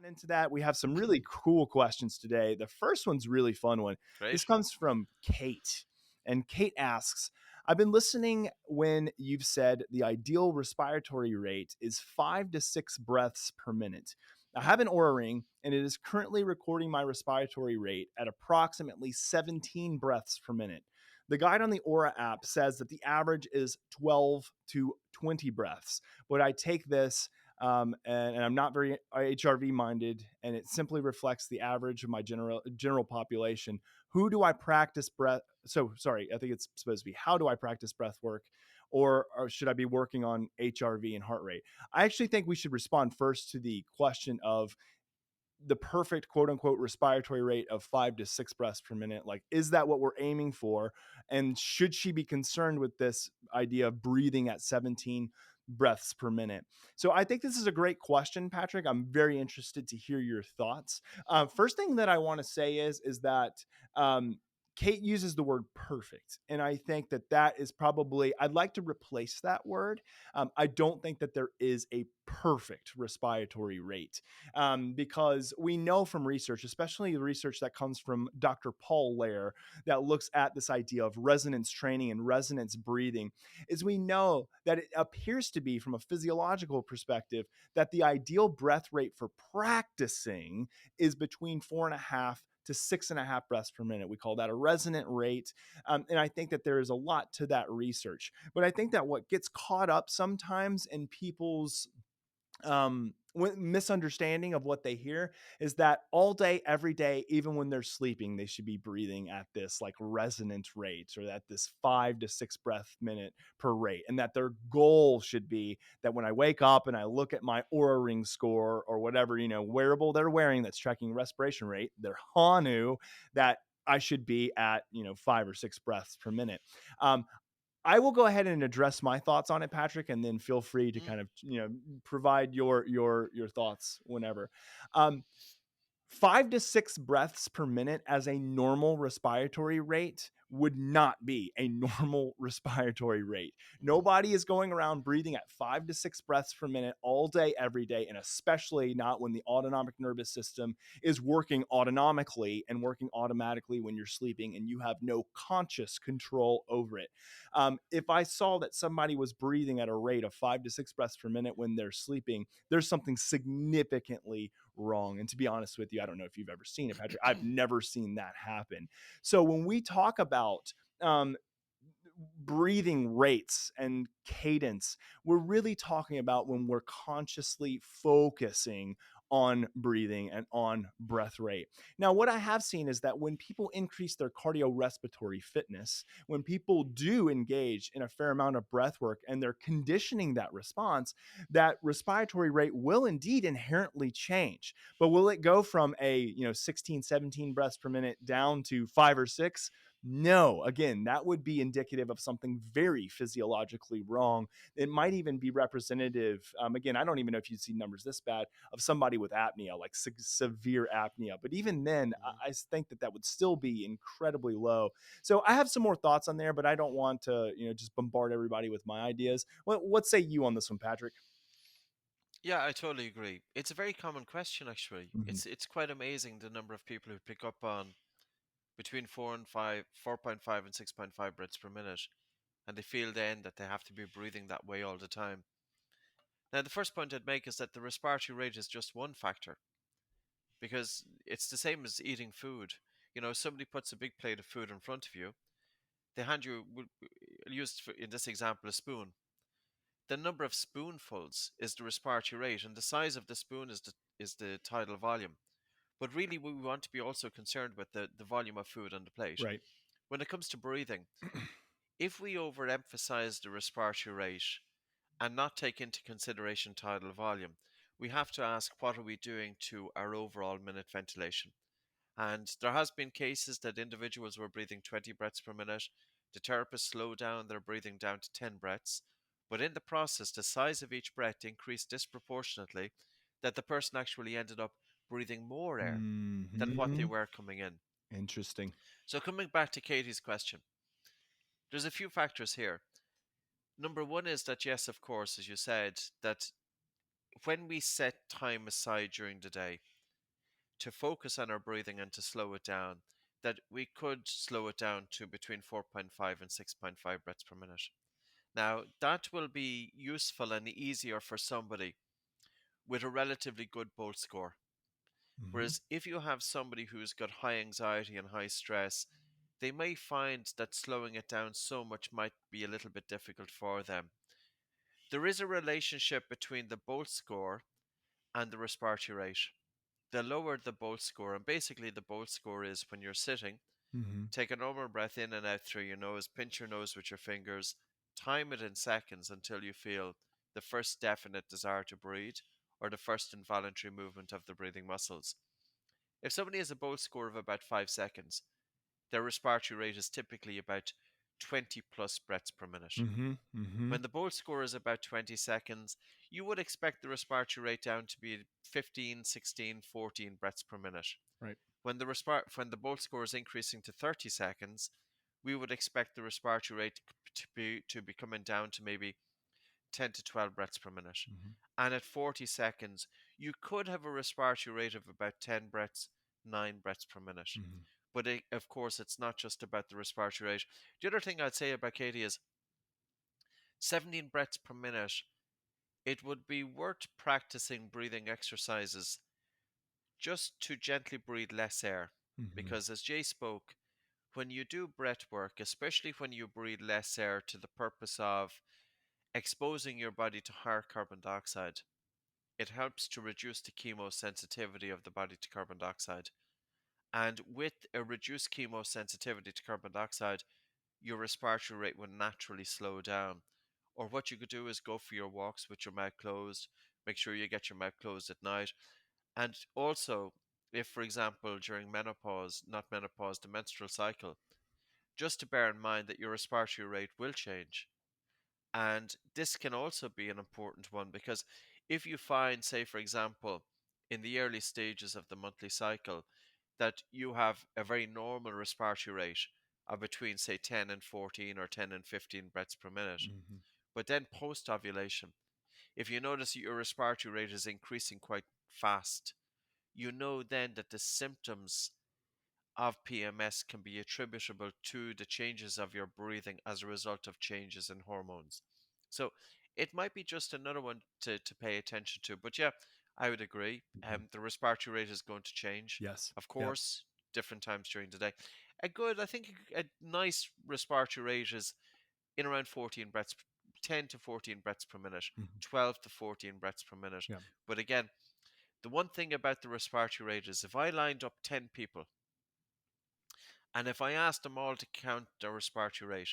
on into that, we have some really cool questions today. The first one's a really fun one. This Great. comes from Kate. And Kate asks, I've been listening when you've said the ideal respiratory rate is 5 to 6 breaths per minute. I have an Oura Ring, and it is currently recording my respiratory rate at approximately 17 breaths per minute. The guide on the Oura app says that the average is 12 to 20 breaths, but I take this and I'm not very HRV minded, and it simply reflects the average of my general population. Who do I practice breath? So sorry, I think it's supposed to be how do I practice breath work, or should I be working on HRV and heart rate? I actually think we should respond first to the question of the perfect quote unquote respiratory rate of 5 to 6 breaths per minute. Like, is that what we're aiming for? And should she be concerned with this idea of breathing at 17 breaths per minute? So I think this is a great question, Patrick. I'm very interested to hear your thoughts. First thing that I want to say is that Kate uses the word perfect. And I think that is probably, I'd like to replace that word. I don't think that there is a perfect respiratory rate because we know from research, especially the research that comes from Dr. Paul Lair, that looks at this idea of resonance training and resonance breathing, is we know that it appears to be, from a physiological perspective, that the ideal breath rate for practicing is between 4.5 to 6.5 breaths per minute. We call that a resonant rate. And I think that there is a lot to that research. But I think that what gets caught up sometimes in people's misunderstanding of what they hear is that all day, every day, even when they're sleeping, they should be breathing at this like resonant rate, or at this 5 to 6 breath minute per rate. And that their goal should be that when I wake up and I look at my Oura Ring score or whatever, wearable they're wearing that's tracking respiration rate, their Hanu, that I should be at, 5 or 6 breaths per minute. I will go ahead and address my thoughts on it, Patrick, and then feel free to kind of, provide your thoughts whenever. 5 to 6 breaths per minute as a normal respiratory rate would not be a normal respiratory rate. Nobody is going around breathing at 5 to 6 breaths per minute all day, every day, and especially not when the autonomic nervous system is working autonomically and working automatically when you're sleeping and you have no conscious control over it. If I saw that somebody was breathing at a rate of 5 to 6 breaths per minute when they're sleeping, there's something significantly wrong. And to be honest with you, I don't know if you've ever seen it, Patrick. I've never seen that happen. So when we talk about breathing rates and cadence, we're really talking about when we're consciously focusing on breathing and on breath rate. Now, what I have seen is that when people increase their cardiorespiratory fitness, when people do engage in a fair amount of breath work and they're conditioning that response, that respiratory rate will indeed inherently change. But will it go from a 16, 17 breaths per minute down to 5 or 6? No, again, that would be indicative of something very physiologically wrong. It might even be representative. Again, I don't even know if you'd see numbers this bad of somebody with apnea, like severe apnea. But even then, I think that would still be incredibly low. So I have some more thoughts on there, but I don't want to, just bombard everybody with my ideas. What say you on this one, Patrick? Yeah, I totally agree. It's a very common question, actually. Mm-hmm. It's quite amazing the number of people who pick up on between 4.5 and 6.5 breaths per minute, and they feel then that they have to be breathing that way all the time. Now, the first point I'd make is that the respiratory rate is just one factor, because it's the same as eating food. Somebody puts a big plate of food in front of you, they hand you, used in this example, a spoon. The number of spoonfuls is the respiratory rate, and the size of the spoon is the tidal volume. But really, we want to be also concerned with the volume of food on the plate. Right. When it comes to breathing, if we overemphasize the respiratory rate and not take into consideration tidal volume, we have to ask, what are we doing to our overall minute ventilation? And there has been cases that individuals were breathing 20 breaths per minute. The therapist slowed down their breathing down to 10 breaths. But in the process, the size of each breath increased disproportionately, that the person actually ended up breathing more air than what they Mm-hmm. were coming in. Interesting. So coming back to Katie's question, there's a few factors here. Number one is that, yes, of course, as you said, that when we set time aside during the day to focus on our breathing and to slow it down, that we could slow it down to between 4.5 and 6.5 breaths per minute. Now, that will be useful and easier for somebody with a relatively good Bolt score. Hmm. Whereas if you have somebody who's got high anxiety and high stress, they may find that slowing it down so much might be a little bit difficult for them. There is a relationship between the Bolt score and the respiratory rate. The lower the Bolt score, and basically the Bolt score is when you're sitting, Hmm. take a normal breath in and out through your nose, pinch your nose with your fingers, time it in seconds until you feel the first definite desire to breathe or the first involuntary movement of the breathing muscles. If somebody has a Bolt score of about 5 seconds, their respiratory rate is typically about 20 plus breaths per minute. Hmm. Hmm. When the Bolt score is about 20 seconds, you would expect the respiratory rate down to be 15, 16, 14 breaths per minute. Right. When the Bolt score is increasing to 30 seconds, we would expect the respiratory rate to be coming down to maybe 10 to 12 breaths per minute. Hmm. And at 40 seconds, you could have a respiratory rate of about 10 breaths, 9 breaths per minute. Hmm. But of course, it's not just about the respiratory rate. The other thing I'd say about Katie is 17 breaths per minute. It would be worth practicing breathing exercises just to gently breathe less air. Hmm. Because as Jay spoke, when you do breath work, especially when you breathe less air to the purpose of exposing your body to higher carbon dioxide, it helps to reduce the chemosensitivity of the body to carbon dioxide. And with a reduced chemosensitivity to carbon dioxide, your respiratory rate will naturally slow down. Or what you could do is go for your walks with your mouth closed. Make sure you get your mouth closed at night. And also, if, for example, during menopause, not menopause, the menstrual cycle, just to bear in mind that your respiratory rate will change. And this can also be an important one because if you find, say, for example, in the early stages of the monthly cycle, that you have a very normal respiratory rate of between, say, 10 and 14 or 10 and 15 breaths per minute, Hmm. but then post ovulation, if you notice that your respiratory rate is increasing quite fast, you know then that the symptoms of PMS can be attributable to the changes of your breathing as a result of changes in hormones. So it might be just another one to pay attention to. But yeah, I would agree. Hmm. The respiratory rate is going to change, Yes. of Yep. course, different times during the day. I think a nice respiratory rate is in around 14 breaths, 10 to 14 breaths per minute, Hmm. 12 to 14 breaths per minute. Yeah. But again, the one thing about the respiratory rate is if I lined up 10 people and if I asked them all to count their respiratory rate,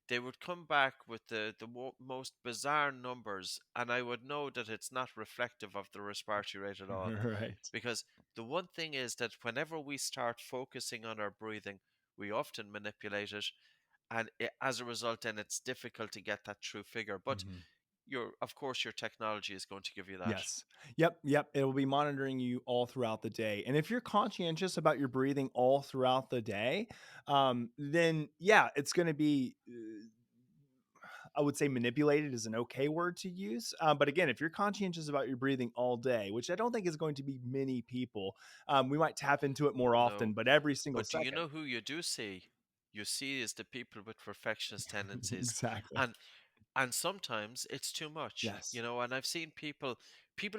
they would come back with the most bizarre numbers, and I would know that it's not reflective of the respiratory rate at all. Right. Because the one thing is that whenever we start focusing on our breathing, we often manipulate it, and as a result, then it's difficult to get that true figure. But Hmm. of course, your technology is going to give you that. Yes. Yep. Yep. It will be monitoring you all throughout the day. And if you're conscientious about your breathing all throughout the day, then yeah, it's going to be, I would say manipulated is an okay word to use. But again, if you're conscientious about your breathing all day, which I don't think is going to be many people, we might tap into it more often, No, but every single but do you second. know who you do see? You see is the people with perfectionist tendencies, Exactly. and sometimes it's too much, Yes. and I've seen people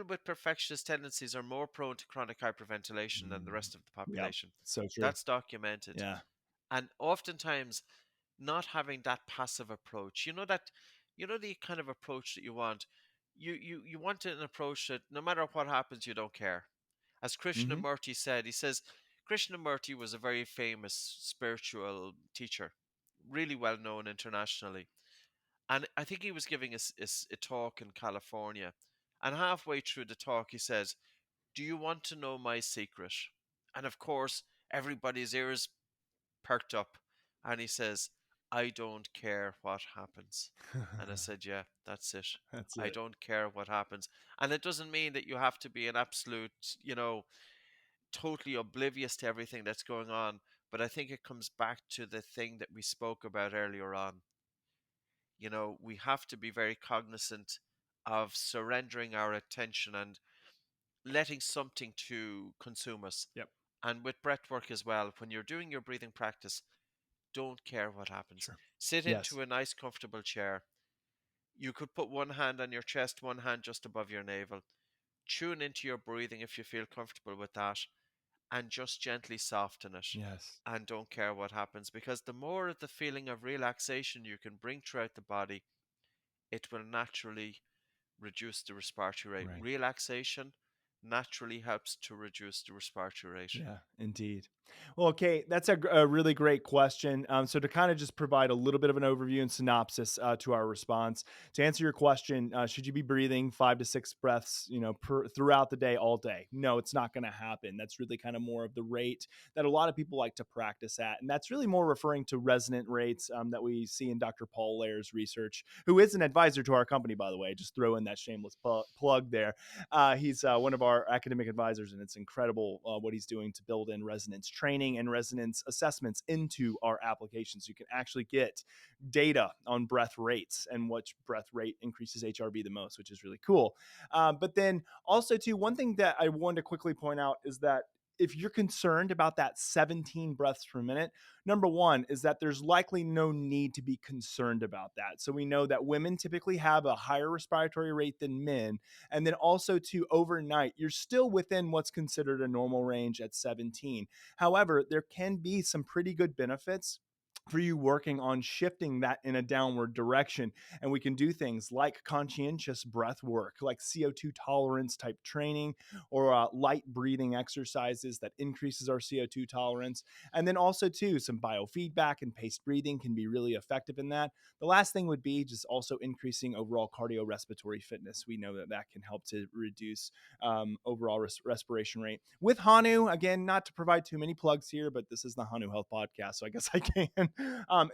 with perfectionist tendencies are more prone to chronic hyperventilation than the Mm. rest of the Yep. population. So true. That's documented. Yeah. And oftentimes not having that passive approach, the kind of approach that you want. You want an approach that no matter what happens, you don't care. As Hmm. Krishnamurti said, he says Krishnamurti was a very famous spiritual teacher, really well known internationally. And I think he was giving a talk in California. And halfway through the talk, he says, "Do you want to know my secret?" And of course, everybody's ears perked up. And he says, "I don't care what happens." And I said, "Yeah, that's it. That's I it. don't care what happens." And it doesn't mean that you have to be an absolute, totally oblivious to everything that's going on. But I think it comes back to the thing that we spoke about earlier on. We have to be very cognizant of surrendering our attention and letting something to consume us. Yep. And with breath work as well, when you're doing your breathing practice, don't care what happens. Sure. Sit Yes. into a nice, comfortable chair. You could put one hand on your chest, one hand just above your navel. Tune into your breathing if you feel comfortable with that, and just gently soften it. Yes. And don't care what happens, because the more of the feeling of relaxation you can bring throughout the body, it will naturally reduce the respiratory rate. Right. Relaxation naturally helps to reduce the respiratory rate. Yeah, indeed. Well, okay, that's a really great question. So, to kind of just provide a little bit of an overview and synopsis to our response, to answer your question, should you be breathing 5 to 6 breaths, throughout the day, all day? No, it's not going to happen. That's really kind of more of the rate that a lot of people like to practice at, and that's really more referring to resonant rates that we see in Dr. Paul Lair's research, who is an advisor to our company, by the way. Just throw in that shameless plug there. He's one of our academic advisors, and it's incredible what he's doing to build in resonance training and resonance assessments into our applications. You can actually get data on breath rates and which breath rate increases HRV the most, which is really cool. But then also, too, one thing that I wanted to quickly point out is that if you're concerned about that 17 breaths per minute, number one is that there's likely no need to be concerned about that. So we know that women typically have a higher respiratory rate than men. And then also to overnight, you're still within what's considered a normal range at 17. However, there can be some pretty good benefits for you working on shifting that in a downward direction. And we can do things like conscientious breath work, like CO2 tolerance type training, or light breathing exercises that increases our CO2 tolerance. And then also too, some biofeedback and paced breathing can be really effective in that. The last thing would be just also increasing overall cardiorespiratory fitness. We know that that can help to reduce overall respiration rate. With Hanu, again, not to provide too many plugs here, but this is the Hanu Health Podcast, so I guess I can,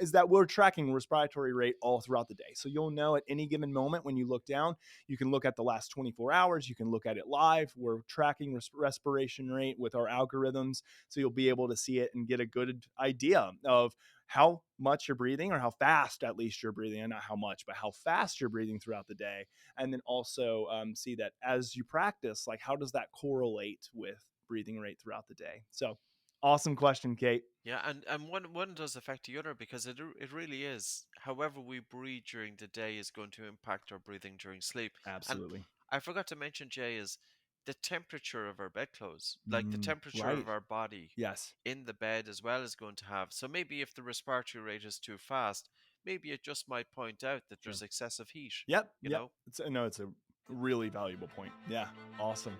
is that we're tracking respiratory rate all throughout the day. So you'll know at any given moment when you look down, you can look at the last 24 hours, you can look at it live. We're tracking respiration rate with our algorithms, so you'll be able to see it and get a good idea of how much you're breathing, or how fast at least you're breathing, and not how much, but how fast you're breathing throughout the day. And then also see that as you practice, like how does that correlate with breathing rate throughout the day? So awesome question, Kate. Yeah, and one does affect the other, because it really is. However we breathe during the day is going to impact our breathing during sleep. And Absolutely. I forgot to mention, Jay, is the temperature of our bedclothes, like the temperature of Right. our body Yes. in the bed as well, is going to have. So maybe if the respiratory rate is too fast, maybe it just might point out that Sure. there's excessive heat, Yep. you Yep. know? It's a really valuable point. Yeah. Awesome.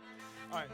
All right.